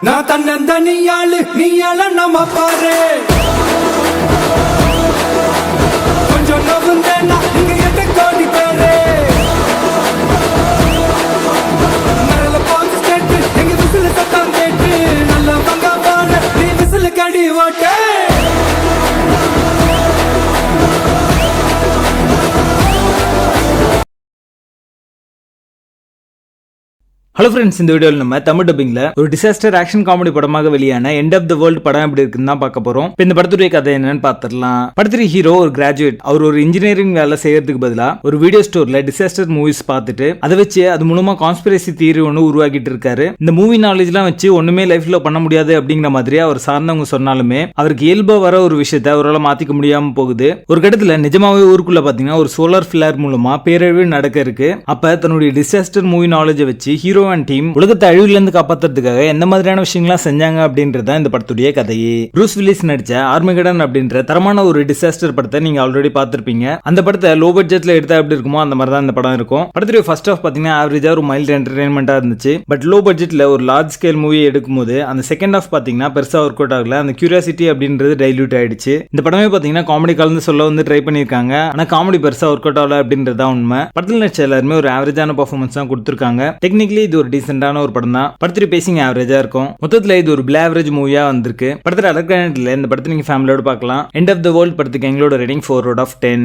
நான் தன்னந்தனியாளு நீயால நம்ம பாரு கொஞ்சம் நவுந்தேன்னா இங்க 8 கோடி பேரு நல்ல பாங்கு கேட்டு எங்க விசில சத்தம் கேட்டு நல்ல பங்கா பாரு நீ விசில கடி ஓட்டே ஹலோ ஃப்ரெண்ட்ஸ், இந்த வீடியோவில் நம்ம தமிழ் டப்பிங்ல ஒரு டிசாஸ்டர் ஆக்ஷன் காமெடி படமாக வெளியான எண்ட் ஆஃப் த வேர்ல்ட் படம் எப்படி இருக்குன்னு தான் பார்க்க போறோம். இந்த படத்துடைய கதை என்னன்னு பார்த்துடலாம். படத்துடைய ஹீரோ ஒரு கிராஜுவேட். அவர் ஒரு இன்ஜினியரிங் வேலை செய்யறதுக்கு பதிலாக ஒரு வீடியோ ஸ்டோர்ல டிசாஸ்டர் மூவிஸ் பார்த்துட்டு அதை வச்சு அது மூலமா கான்ஸ்பிரசி தியரி ஒன்று உருவாக்கிட்டு இருக்காரு. இந்த மூவி நாலேஜ்லாம் வச்சு ஒண்ணுமே லைஃப்ல பண்ண முடியாது அப்படிங்கிற மாதிரி அவர் சார்ந்தவங்க சொன்னாலுமே அவருக்கு இயல்பா வர ஒரு விஷயத்த அவரால் மாத்திக்க முடியாம போகுது. ஒரு கட்டத்துல நிஜமாவே ஊருக்குள்ள பாத்தீங்கன்னா ஒரு சோலார் ஃபிளேர் மூலமா பேரழிவு நடக்க இருக்கு. அப்ப தன்னுடைய டிசாஸ்டர் மூவி நாலேஜை வச்சு ஹீரோ டீம் உலகத்தை அழிவுல இருந்து காப்பாத்துறதுக்காக எந்த மாதிரியான விஷயங்கள்லாம் செஞ்சாங்க அப்படின்றத இந்த படத்துடைய கதையே. ப்ரூஸ் வில்லிஸ் நடிச்ச ஆர்மகெடன் அப்படின்ற தரமான ஒரு டிசாஸ்டர் படத்தை நீங்க ஆல்ரெடி பார்த்திருப்பீங்க. அந்த படத்தை லோ பட்ஜெட்ல எடுத்தா எப்படி இருக்குமோ அந்த மாதிரி தான் இந்த படம் இருக்கும். படத்துடைய ஃபர்ஸ்ட் ஆஃப் பாத்தீங்கன்னா ஆவரேஜா ஒரு மைல்டு என்டர்டைன்மெண்டா இருந்துச்சு. பட் லோ பட்ஜெட்ல ஒரு லார்ஜ் ஸ்கேல் மூவி எடுக்கும் போது அந்த செகண்ட் ஆஃப் பாத்தீங்கன்னா பெருசா ஒர்க் அவுட் ஆகல. அந்த கியூரியாசிட்டி அப்படின்றது டைல்யூட் ஆயிடுச்சு. இந்த படமே பாத்தீங்கன்னா காமெடி கலந்து சொல்ல வந்து ட்ரை பண்ணிருக்காங்க. ஆனா காமெடி பெருசா ஒர்க் அவுட் ஆகல அப்படின்றதா உண்மை. படத்தில் நடிச்ச எல்லாருமே ஒரு ஆவரேஜான பெர்ஃபார்மன்ஸ் தான் கொடுத்திருக்காங்க. டெக்னிக்கலி இது ஒரு டீசென்டான ஒரு படம் தான். படத்துடைய பேசிங் ஆவரேஜா இருக்கும். மொத்தத்துல இது ஒரு பிளே ஆவரேஜ் மூவியா வந்திருக்கு. படத்துல அலர்கானட்ல இந்த படத்தை நீங்க ஃபேமிலியோட பார்க்கலாம். எண்ட் ஆஃப் த வேர்ல்ட் படத்துக்கு எங்களோட ரேட்டிங் 4 out of 10.